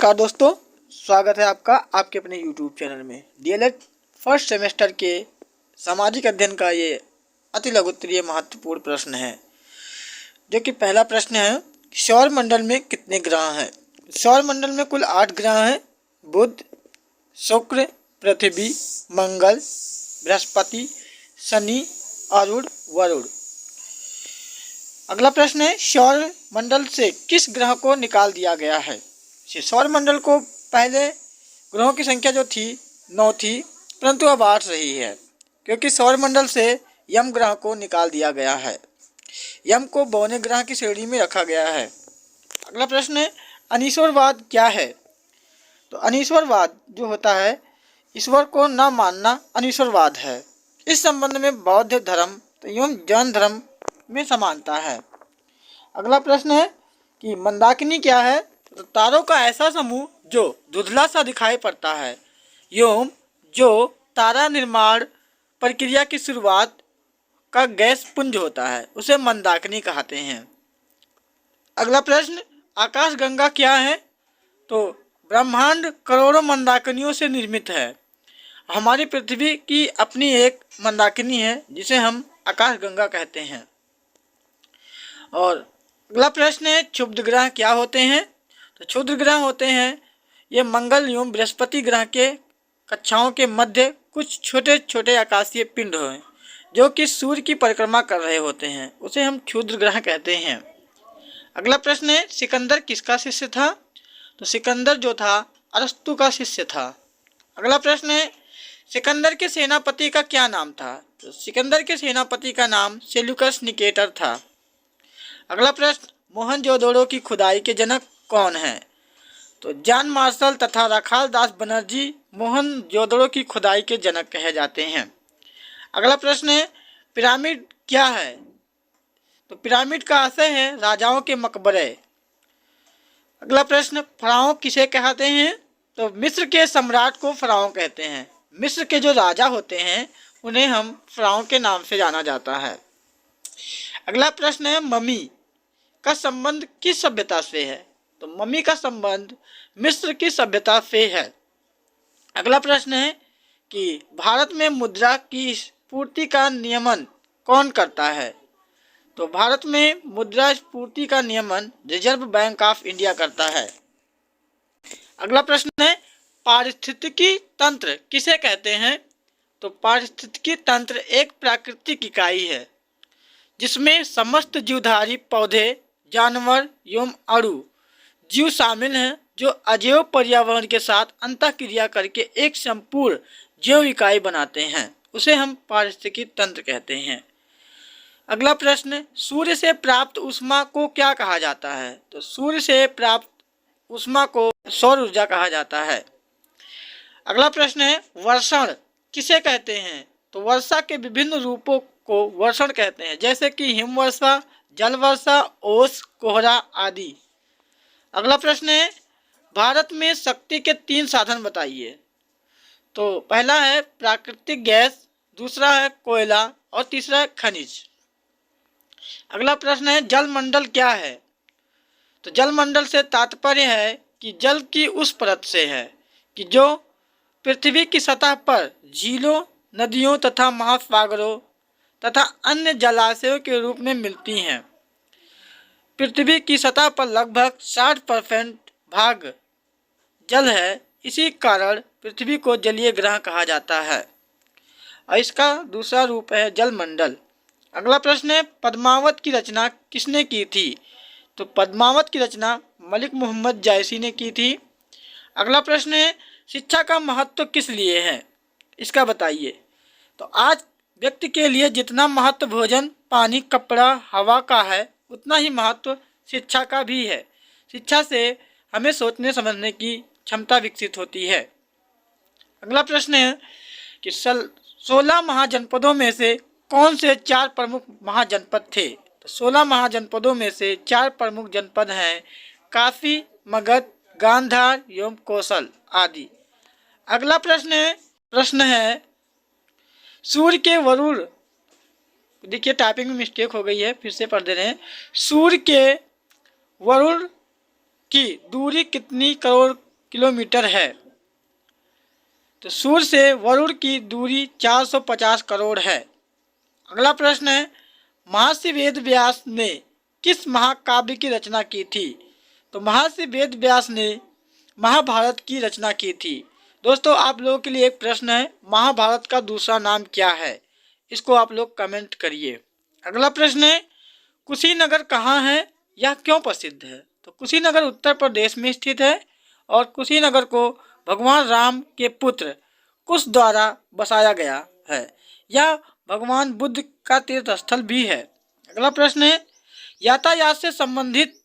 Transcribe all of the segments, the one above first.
नमस्कार दोस्तों, स्वागत है आपका आपके अपने YouTube चैनल में। डीएलएड फर्स्ट सेमेस्टर के सामाजिक अध्ययन का ये अति लघुत्तरीय महत्वपूर्ण प्रश्न है, जो कि पहला प्रश्न है, सौर मंडल में कितने ग्रह हैं? सौर मंडल में कुल 8 ग्रह हैं। बुध, शुक्र, पृथ्वी, मंगल, बृहस्पति, शनि, अरुण, वरुण। अगला प्रश्न है, सौर मंडल से किस ग्रह को निकाल दिया गया है? सौर मंडल को पहले ग्रहों की संख्या जो थी 9 थी, परंतु अब 8 रही है, क्योंकि सौर मंडल से यम ग्रह को निकाल दिया गया है। यम को बौने ग्रह की श्रेणी में रखा गया है। अगला प्रश्न है, अनीश्वरवाद क्या है? तो अनीश्वरवाद जो होता है, ईश्वर को न मानना अनीश्वरवाद है। इस संबंध में बौद्ध धर्म एवं जैन धर्म में समानता है। अगला प्रश्न है कि मंदाकिनी क्या है? तो तारों का ऐसा समूह जो धुंधला सा दिखाई पड़ता है एवं जो तारा निर्माण प्रक्रिया की शुरुआत का गैस पुंज होता है, उसे मंदाकिनी कहते हैं। अगला प्रश्न, आकाशगंगा क्या है? तो ब्रह्मांड करोड़ों मंदाकिनियों से निर्मित है। हमारी पृथ्वी की अपनी एक मंदाकिनी है, जिसे हम आकाशगंगा कहते हैं। और अगला प्रश्न है, क्षुब्ध ग्रह क्या होते हैं? तो क्षुद्र ग्रह होते हैं, ये मंगल एवं बृहस्पति ग्रह के कक्षाओं के मध्य कुछ छोटे छोटे आकाशीय पिंड हैं, जो कि सूर्य की परिक्रमा कर रहे होते हैं, उसे हम क्षुद्र ग्रह कहते हैं। अगला प्रश्न है, सिकंदर किसका शिष्य था? तो सिकंदर जो था अरस्तु का शिष्य था। अगला प्रश्न है, सिकंदर के सेनापति का क्या नाम था? तो सिकंदर के सेनापति का नाम सेल्यूकस निकेटर था। अगला प्रश्न, मोहनजोदड़ो की खुदाई के जनक कौन है? तो जॉन मार्शल तथा राखाल दास बनर्जी मोहनजोदड़ो की खुदाई के जनक कहे जाते हैं। अगला प्रश्न है, पिरामिड क्या है? तो पिरामिड का आशय है राजाओं के मकबरे। अगला प्रश्न, फराओ किसे कहते हैं? तो मिस्र के सम्राट को फराओ कहते हैं। मिस्र के जो राजा होते हैं उन्हें हम फराओ के नाम से जाना जाता है। अगला प्रश्न है, मम्मी का संबंध किस सभ्यता से है? तो मम्मी का संबंध मिस्र की सभ्यता से है। अगला प्रश्न है कि भारत में मुद्रा की स्फूर्ति का नियमन कौन करता है? तो भारत में मुद्रा स्फूर्ति का नियमन रिजर्व बैंक ऑफ इंडिया करता है। अगला प्रश्न है, पारिस्थितिकी तंत्र किसे कहते हैं? तो पारिस्थितिकी तंत्र एक प्राकृतिक इकाई है, जिसमें समस्त जीवधारी पौधे, जानवर एवं अणु जीव शामिल हैं, जो अजैव पर्यावरण के साथ अंतःक्रिया करके एक संपूर्ण जैव इकाई बनाते हैं, उसे हम पारिस्थितिकी तंत्र कहते हैं। अगला प्रश्न, सूर्य से प्राप्त ऊष्मा को क्या कहा जाता है? तो सूर्य से प्राप्त ऊष्मा को सौर ऊर्जा कहा जाता है। अगला प्रश्न है, वर्षण किसे कहते हैं? तो वर्षा के विभिन्न रूपों को वर्षण कहते हैं, जैसे कि हिमवर्षा, जल वर्षा, ओस, कोहरा आदि। अगला प्रश्न है, भारत में शक्ति के 3 साधन बताइए। तो पहला है प्राकृतिक गैस, दूसरा है कोयला और तीसरा है खनिज। अगला प्रश्न है, जलमंडल क्या है? तो जलमंडल से तात्पर्य है कि जल की उस परत से है कि जो पृथ्वी की सतह पर झीलों, नदियों तथा महासागरों तथा अन्य जलाशयों के रूप में मिलती हैं। पृथ्वी की सतह पर लगभग 60% भाग जल है, इसी कारण पृथ्वी को जलीय ग्रह कहा जाता है, और इसका दूसरा रूप है जलमंडल। अगला प्रश्न है, पद्मावत की रचना किसने की थी? तो पद्मावत की रचना मलिक मोहम्मद जायसी ने की थी। अगला प्रश्न है, शिक्षा का महत्व किस लिए है? इसका बताइए। तो आज व्यक्ति के लिए जितना महत्व भोजन, पानी, कपड़ा, हवा का है, उतना ही महत्व शिक्षा का भी है। शिक्षा से हमें सोचने समझने की क्षमता विकसित होती है। अगला प्रश्न है कि 16 महाजनपदों में से कौन से 4 प्रमुख महाजनपद थे? तो 16 महाजनपदों में से 4 प्रमुख जनपद हैं काशी, मगध, गांधार एवं कौशल आदि। अगला प्रश्न है सूर्य के वरुण, देखिए टाइपिंग में मिस्टेक हो गई है, फिर से पढ़ दे रहे हैं। सूर्य के वरुण की दूरी कितनी करोड़ किलोमीटर है। तो सूर्य से वरुण की दूरी 450 करोड़ है। अगला प्रश्न है, महर्षि वेद व्यास ने किस महाकाव्य की रचना की थी? तो महर्षि वेद व्यास ने महाभारत की रचना की थी। दोस्तों, आप लोगों के लिए एक प्रश्न है, महाभारत का दूसरा नाम क्या है? इसको आप लोग कमेंट करिए। अगला प्रश्न है, कुशीनगर कहाँ है, यह क्यों प्रसिद्ध है? तो कुशीनगर उत्तर प्रदेश में स्थित है और कुशीनगर को भगवान राम के पुत्र कुश द्वारा बसाया गया है। यह भगवान बुद्ध का तीर्थ स्थल भी है। अगला प्रश्न है, यातायात से संबंधित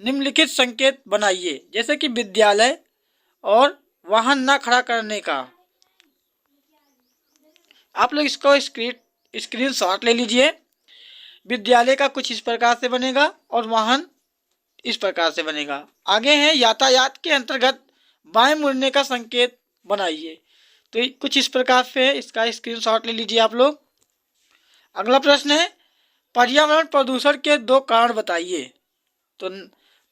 निम्नलिखित संकेत बनाइए, जैसे कि विद्यालय और वाहन न खड़ा करने का। आप लोग इसको स्क्रीनशॉट ले लीजिए। विद्यालय का कुछ इस प्रकार से बनेगा और वाहन इस प्रकार से बनेगा। आगे है, यातायात के अंतर्गत बाएं मुड़ने का संकेत बनाइए। तो कुछ इस प्रकार से है, इसका स्क्रीनशॉट ले लीजिए आप लोग। अगला प्रश्न है, पर्यावरण प्रदूषण के 2 कारण बताइए। तो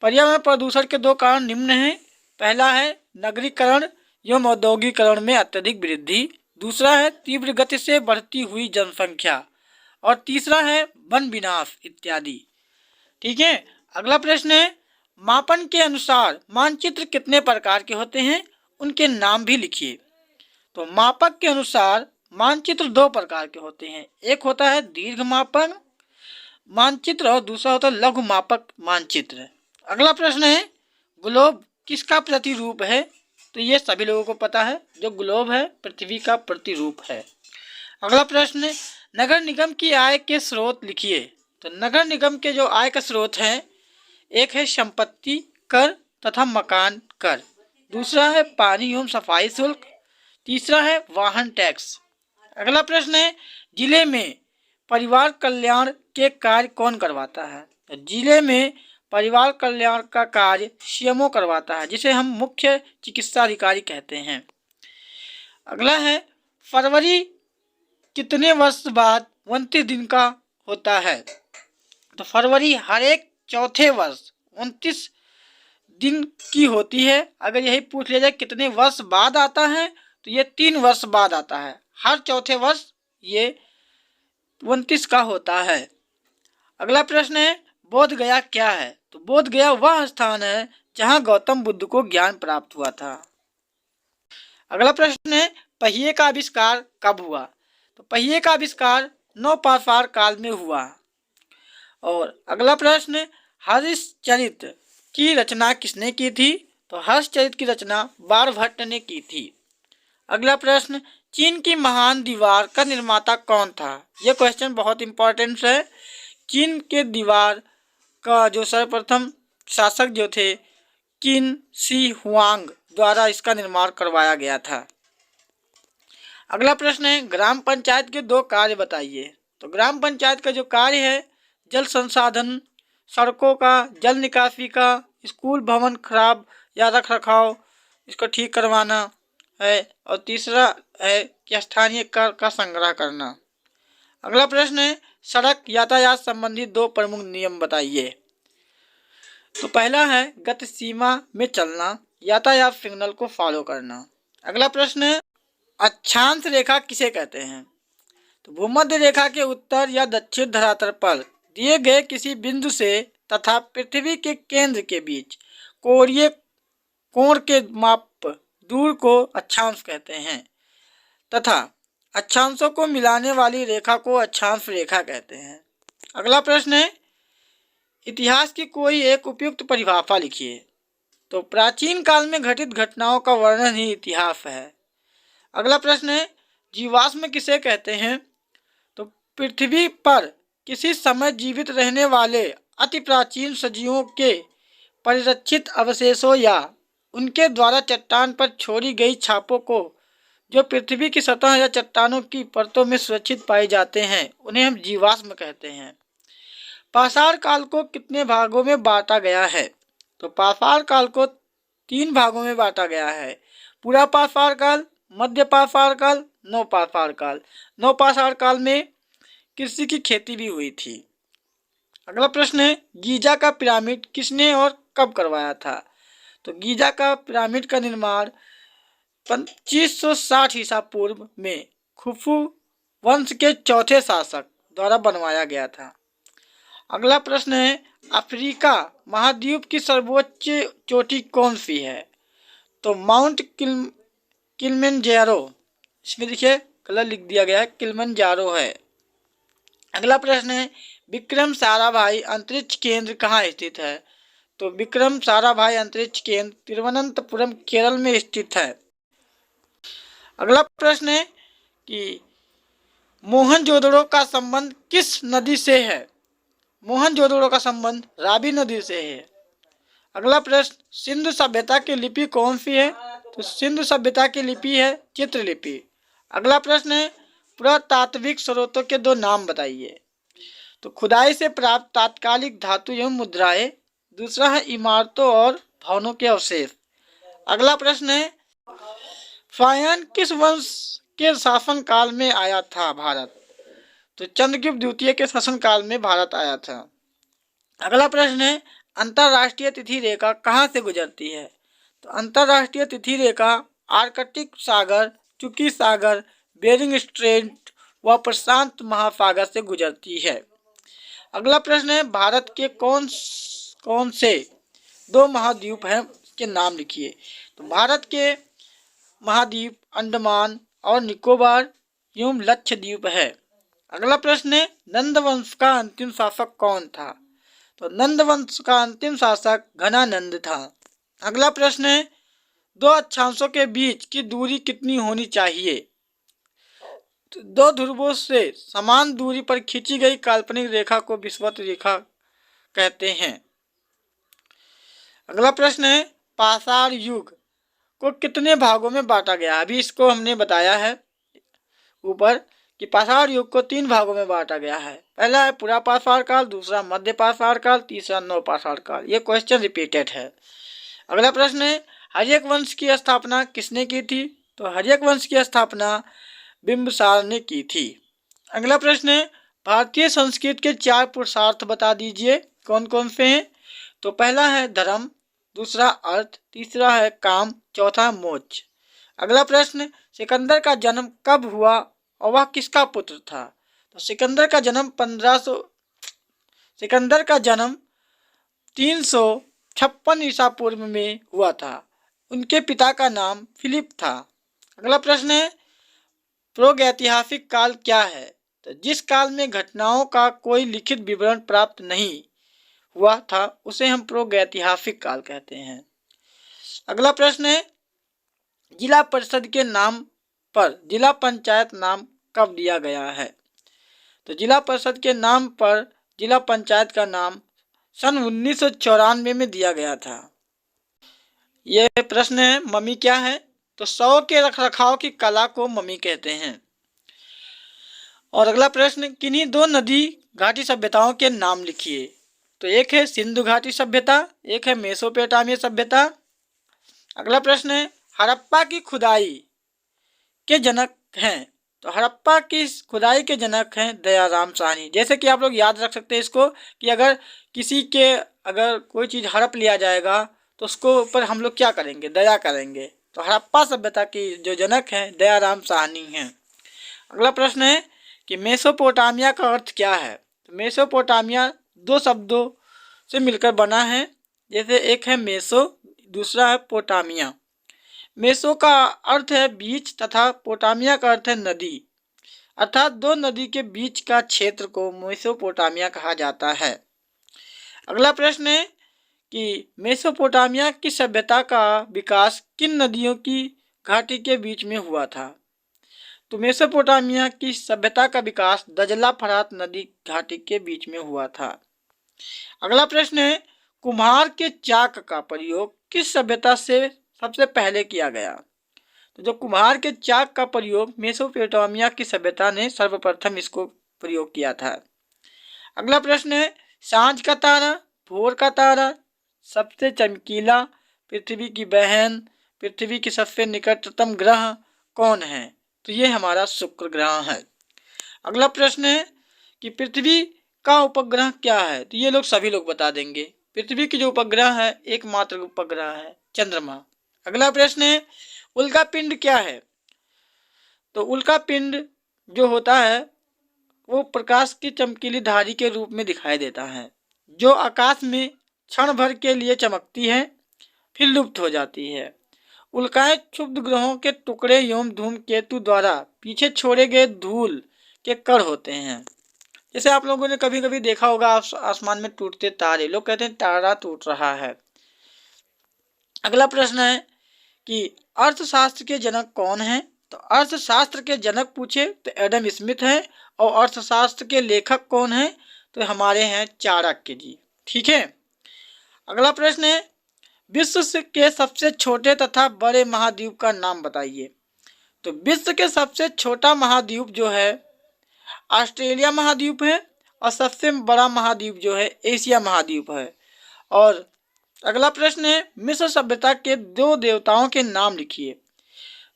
पर्यावरण प्रदूषण के 2 कारण निम्न हैं। पहला है नगरीकरण एवं औद्योगिकरण में अत्यधिक वृद्धि, दूसरा है तीव्र गति से बढ़ती हुई जनसंख्या और तीसरा है वन विनाश इत्यादि। ठीक है। अगला प्रश्न है, मापन के अनुसार मानचित्र कितने प्रकार के होते हैं, उनके नाम भी लिखिए। तो मापक के अनुसार मानचित्र 2 प्रकार के होते हैं। एक होता है दीर्घ मापक मानचित्र और दूसरा होता है लघु मापक मानचित्र। अगला प्रश्न है, ग्लोब किसका प्रतिरूप है? तो ये सभी लोगों को पता है, जो ग्लोब है पृथ्वी का प्रतिरूप है। अगला प्रश्न है, नगर निगम की आय के स्रोत लिखिए। तो नगर निगम के जो आय का स्रोत हैं, एक है संपत्ति कर तथा मकान कर, दूसरा है पानी एवं सफाई शुल्क, तीसरा है वाहन टैक्स। अगला प्रश्न है, जिले में परिवार कल्याण के कार्य कौन करवाता है? तो जिले में परिवार कल्याण का कार्य सीएमओ करवाता है, जिसे हम मुख्य चिकित्सा अधिकारी कहते हैं। अगला है, फरवरी कितने वर्ष बाद 29 दिन का होता है? तो फरवरी हर एक चौथे वर्ष 29 दिन की होती है। अगर यही पूछ लिया जाए कितने वर्ष बाद आता है, तो ये 3 वर्ष बाद आता है। हर चौथे वर्ष ये 29 का होता है। अगला प्रश्न है, बोध गया क्या है? तो बोध गया वह स्थान है जहाँ गौतम बुद्ध को ज्ञान प्राप्त हुआ था। अगला प्रश्न है, पहिए का आविष्कार कब हुआ? तो पहिए का आविष्कार नवपाषाण काल में हुआ। और अगला प्रश्न, हर्षचरित की रचना किसने की थी? तो हर्षचरित की रचना बाणभट्ट ने की थी। अगला प्रश्न, चीन की महान दीवार का निर्माता कौन था? यह क्वेश्चन बहुत इंपॉर्टेंट है। चीन के दीवार का जो सर्वप्रथम शासक जो थे, किन शी हुआंग द्वारा इसका निर्माण करवाया गया था। अगला प्रश्न है, ग्राम पंचायत के 2 कार्य बताइए। तो ग्राम पंचायत का जो कार्य है, जल संसाधन, सड़कों का, जल निकासी का, स्कूल भवन खराब या रख रखाव इसको ठीक करवाना है, और तीसरा है कि स्थानीय कर का संग्रह करना। अगला प्रश्न है, सड़क यातायात संबंधी 2 प्रमुख नियम बताइए। तो पहला है गति सीमा में चलना, यातायात सिग्नल को फॉलो करना। अगला प्रश्न है, अक्षांश रेखा किसे कहते हैं? तो भूमध्य रेखा के उत्तर या दक्षिण धरातल पर दिए गए किसी बिंदु से तथा पृथ्वी के केंद्र के बीच कोणीय कोण के माप दूर को अक्षांश कहते हैं तथा अक्षांशों को मिलाने वाली रेखा को अक्षांश रेखा कहते हैं। अगला प्रश्न है, इतिहास की कोई एक उपयुक्त परिभाषा लिखिए। तो प्राचीन काल में घटित घटनाओं का वर्णन ही इतिहास है। अगला प्रश्न है, जीवाश्म किसे कहते हैं? तो पृथ्वी पर किसी समय जीवित रहने वाले अति प्राचीन सजीवों के परिरक्षित अवशेषों या उनके द्वारा चट्टान पर छोड़ी गई छापों को जो पृथ्वी की सतह या चट्टानों की परतों में सुरक्षित पाए जाते हैं, उन्हें हम जीवाश्म कहते हैं। पाषाण काल को कितने भागों में बांटा गया है? तो पाषाण काल को 3 भागों में बांटा गया है, पूरा पाषाण काल, मध्य पाषाण काल, नवपाषाण काल। नवपाषाण काल में कृषि की खेती भी हुई थी। अगला प्रश्न है, गीजा का पिरामिड किसने और कब करवाया था? तो गीजा का पिरामिड का निर्माण 2560 ईसा पूर्व में खुफू वंश के चौथे शासक द्वारा बनवाया गया था। अगला प्रश्न है, अफ्रीका महाद्वीप की सर्वोच्च चोटी कौन सी है? तो माउंट किलिमंजारो, इसमें देखिए गलत लिख दिया गया है, किलिमंजारो है। अगला प्रश्न है, विक्रम साराभाई अंतरिक्ष केंद्र कहाँ स्थित है? तो विक्रम साराभाई अंतरिक्ष केंद्र तिरुवनंतपुरम केरल में स्थित है। अगला प्रश्न है कि मोहनजोदड़ो का संबंध किस नदी से है? मोहनजोदड़ो का संबंध रावी नदी से है। अगला प्रश्न, सिंधु सभ्यता की लिपि कौन सी है? तो सिंधु सभ्यता की लिपि है चित्रलिपि। अगला प्रश्न है, पुरातात्विक स्रोतों के दो नाम बताइए। तो खुदाई से प्राप्त तात्कालिक धातु एवं मुद्राएं, दूसरा है इमारतों और भवनों के अवशेष। अगला प्रश्न है, फायन किस वंश के शासनकाल में आया था भारत? तो चंद्रगुप्त द्वितीय के शासनकाल में भारत आया था। अगला प्रश्न है, अंतर्राष्ट्रीय तिथि रेखा कहाँ से गुजरती है? तो अंतर्राष्ट्रीय तिथि रेखा आर्कटिक सागर, चुकी सागर, बेरिंग स्ट्रेट व प्रशांत महासागर से गुजरती है। अगला प्रश्न है, भारत के कौन से दो महाद्वीप हैं, के नाम लिखिए। तो भारत के महाद्वीप अंडमान और निकोबार एवं लक्षद्वीप है। अगला प्रश्न है, नंद वंश का अंतिम शासक कौन था? तो नंद वंश का अंतिम शासक घनानंद था। अगला प्रश्न है, दो अक्षांशों के बीच की दूरी कितनी होनी चाहिए? तो दो ध्रुवों से समान दूरी पर खींची गई काल्पनिक रेखा को विषुवत रेखा कहते हैं। अगला प्रश्न है, पाषाण युग को कितने भागों में बांटा गया? अभी इसको हमने बताया है ऊपर कि पाषाण युग को 3 भागों में बांटा गया है। पहला है पुरा पाषाण काल, दूसरा मध्य पाषाण काल, तीसरा नव पाषाण काल। ये क्वेश्चन रिपीटेड है। अगला प्रश्न है, हर्यक वंश की स्थापना किसने की थी? तो हर्यक वंश की स्थापना बिंबिसार ने की थी। अगला प्रश्न है, भारतीय संस्कृत के 4 पुरुषार्थ बता दीजिए, कौन कौन से हैं? तो पहला है धर्म, दूसरा अर्थ, तीसरा है काम, चौथा मोक्ष। अगला प्रश्न, सिकंदर का जन्म कब हुआ और वह किसका पुत्र था? तो सिकंदर का जन्म 356 ईसा पूर्व में हुआ था। उनके पिता का नाम फिलिप था। अगला प्रश्न है, प्रागैतिहासिक काल क्या है? तो जिस काल में घटनाओं का कोई लिखित विवरण प्राप्त नहीं हुआ था उसे हम प्रागैतिहासिक काल कहते हैं। अगला प्रश्न है, जिला परिषद के नाम पर जिला पंचायत नाम कब दिया गया है? तो जिला परिषद के नाम पर जिला पंचायत का नाम सन 1994 में दिया गया था। यह प्रश्न है, ममी क्या है? तो शव के रखरखाव की कला को ममी कहते हैं। और अगला प्रश्न, किन्हीं 2 नदी घाटी सभ्यताओं के नाम लिखिए। तो एक है सिंधु घाटी सभ्यता, एक है मेसोपोटामिया सभ्यता। अगला प्रश्न है, हड़प्पा की खुदाई के जनक हैं? तो हड़प्पा की खुदाई के जनक हैं दयाराम साहनी। जैसे कि आप लोग याद रख सकते हैं इसको कि अगर कोई चीज़ हड़प लिया जाएगा तो उसको ऊपर हम लोग क्या करेंगे? दया करेंगे। तो हड़प्पा सभ्यता की जो जनक हैं दयाराम साहनी हैं। अगला प्रश्न है कि मेसोपोटामिया का अर्थ क्या है? तो मेसोपोटामिया 2 शब्दों से मिलकर बना है। जैसे एक है मेसो, दूसरा है पोटामिया। मेसो का अर्थ है बीच तथा पोटामिया का अर्थ है नदी, अर्थात 2 नदी के बीच का क्षेत्र को मेसोपोटामिया कहा जाता है। अगला प्रश्न है कि मेसोपोटामिया की सभ्यता का विकास किन नदियों की घाटी के बीच में हुआ था? तो मेसोपोटामिया की सभ्यता का विकास दजला फरात नदी घाटी के बीच में हुआ था। अगला प्रश्न है, कुम्हार के चाक का प्रयोग किस सभ्यता से सबसे पहले किया गया? तो जो कुम्हार के चाक का प्रयोग मेसोपोटामिया की सभ्यता ने सर्वप्रथम इसको प्रयोग किया था। अगला प्रश्न है, सांझ का तारा, भोर का तारा, सबसे चमकीला, पृथ्वी की बहन, पृथ्वी के सबसे निकटतम ग्रह कौन है? तो ये हमारा शुक्र ग्रह है। अगला प्रश्न है कि पृथ्वी का उपग्रह क्या है? तो ये लोग सभी लोग बता देंगे। पृथ्वी की जो उपग्रह है एकमात्र उपग्रह है चंद्रमा। अगला प्रश्न है उल्का पिंड क्या है? तो उल्का पिंड जो होता है वो प्रकाश की चमकीली धारी के रूप में दिखाई देता है, जो आकाश में क्षण भर के लिए चमकती है फिर लुप्त हो जाती है। उल्काएं क्षुब्ध ग्रहों के टुकड़े एवं धूमकेतु द्वारा पीछे छोड़े गए धूल के कण होते हैं। जैसे आप लोगों ने कभी कभी देखा होगा आसमान में टूटते तारे, लोग कहते हैं तारा टूट रहा है। अगला प्रश्न है कि अर्थशास्त्र के जनक कौन हैं? तो अर्थशास्त्र के जनक पूछे तो एडम स्मिथ है, और अर्थशास्त्र के लेखक कौन हैं? तो हमारे हैं चाणक्य जी। ठीक है। अगला प्रश्न है विश्व के सबसे छोटे तथा बड़े महाद्वीप का नाम बताइए। तो विश्व के सबसे छोटा महाद्वीप जो है ऑस्ट्रेलिया महाद्वीप है, और सबसे बड़ा महाद्वीप जो है एशिया महाद्वीप है। और अगला प्रश्न है मिस्र सभ्यता के 2 देवताओं के नाम लिखिए।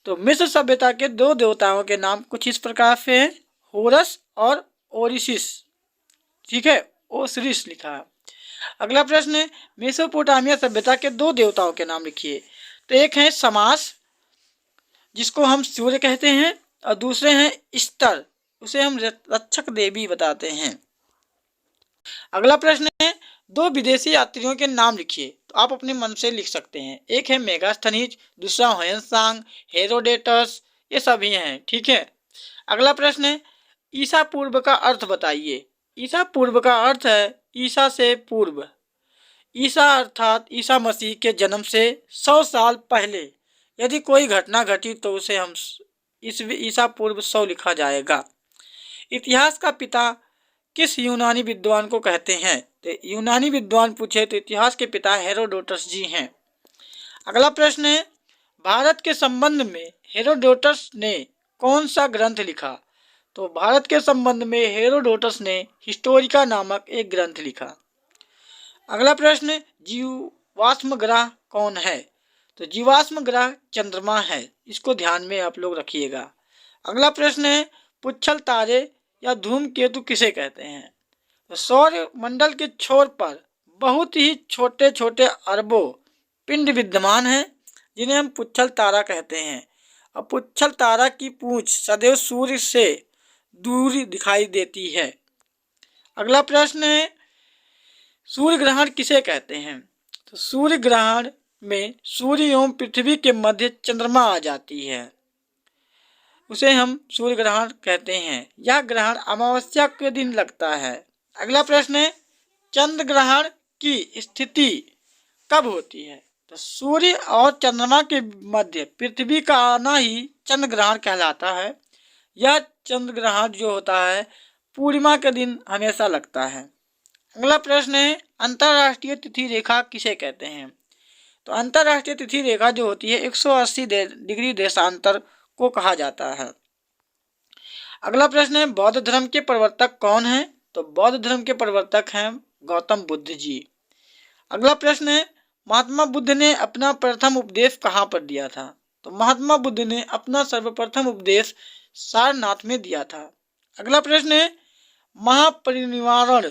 तो मिस्र सभ्यता के 2 देवताओं के नाम कुछ इस प्रकार से हैं, होरस और ओरिसिस। ठीक है, ओसिरिस लिखा है। अगला प्रश्न है मेसोपोटामिया सभ्यता के 2 देवताओं के नाम लिखिए। तो एक है समास, जिसको हम सूर्य कहते हैं, और दूसरे हैं इस्तर, उसे हम रक्षक देवी बताते हैं। अगला प्रश्न है 2 विदेशी यात्रियों के नाम लिखिए। तो आप अपने मन से लिख सकते हैं। एक है मेगास्थनीज, दूसरा ह्वेनसांग, हेरोडेटस, ये सभी हैं। ठीक है। अगला प्रश्न है ईसा पूर्व का अर्थ बताइए। ईसा पूर्व का अर्थ है ईसा से पूर्व। ईसा अर्थात ईसा मसीह के जन्म से 100 साल पहले यदि कोई घटना घटी तो उसे हम ईसा पूर्व 100 लिखा जाएगा। इतिहास का पिता किस यूनानी विद्वान को कहते हैं? तो यूनानी विद्वान पूछे तो इतिहास के पिता हेरोडोटस जी हैं। अगला प्रश्न है भारत के संबंध में हेरोडोटस ने कौन सा ग्रंथ लिखा? तो भारत के संबंध में हेरोडोटस ने हिस्टोरिका नामक एक ग्रंथ लिखा। अगला प्रश्न जीवाश्म ग्रह कौन है? तो जीवाश्म ग्रह चंद्रमा है, इसको ध्यान में आप लोग रखिएगा। अगला प्रश्न है पुच्छल तारे या धूमकेतु किसे कहते हैं? तो सौर मंडल के छोर पर बहुत ही छोटे छोटे अरबों पिंड विद्यमान हैं, जिन्हें हम पुच्छल तारा कहते हैं। और पुच्छल तारा की पूंछ सदैव सूर्य से दूर दिखाई देती है। अगला प्रश्न है सूर्य ग्रहण किसे कहते हैं? तो सूर्य ग्रहण में सूर्य एवं पृथ्वी के मध्य चंद्रमा आ जाती है, उसे हम सूर्य ग्रहण कहते हैं। यह ग्रहण अमावस्या के दिन लगता है। अगला प्रश्न है चंद्र ग्रहण की स्थिति कब होती है? तो सूर्य और चंद्रमा के मध्य पृथ्वी का आना ही चंद्र ग्रहण कहलाता है। यह चंद्र ग्रहण जो होता है पूर्णिमा के दिन हमेशा लगता है। अगला प्रश्न है अंतर्राष्ट्रीय तिथि रेखा किसे कहते हैं? तो अंतर्राष्ट्रीय तिथि रेखा जो होती है 180 डिग्री देशांतर को कहा जाता है। अगला प्रश्न है बौद्ध धर्म के प्रवर्तक कौन हैं? तो बौद्ध धर्म के प्रवर्तक हैं गौतम बुद्ध जी। अगला प्रश्न है महात्मा बुद्ध ने अपना प्रथम उपदेश कहाँ पर दिया था? तो महात्मा बुद्ध ने अपना सर्वप्रथम उपदेश सारनाथ में दिया था। अगला प्रश्न है महापरिनिर्वाण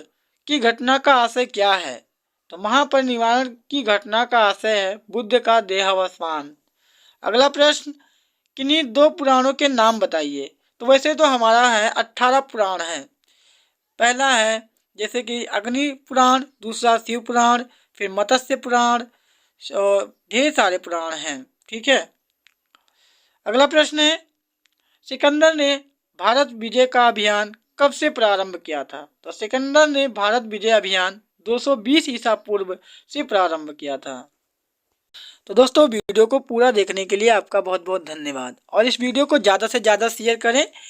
की घटना का आशय क्या है? तो महापरिनिर्वाण की घटना का आशय है बुद्ध का देहावसान। अगला प्रश्न किन्हीं 2 पुराणों के नाम बताइए। तो वैसे तो हमारा है 18 पुराण है। पहला है जैसे कि अग्नि पुराण, दूसरा शिव पुराण, फिर मत्स्य पुराण, और ढेर सारे पुराण हैं। ठीक है। अगला प्रश्न है सिकंदर ने भारत विजय का अभियान कब से प्रारंभ किया था? तो सिकंदर ने भारत विजय अभियान 220 ईसा पूर्व से प्रारंभ किया था। तो दोस्तों वीडियो को पूरा देखने के लिए आपका बहुत बहुत धन्यवाद, और इस वीडियो को ज़्यादा से ज़्यादा शेयर करें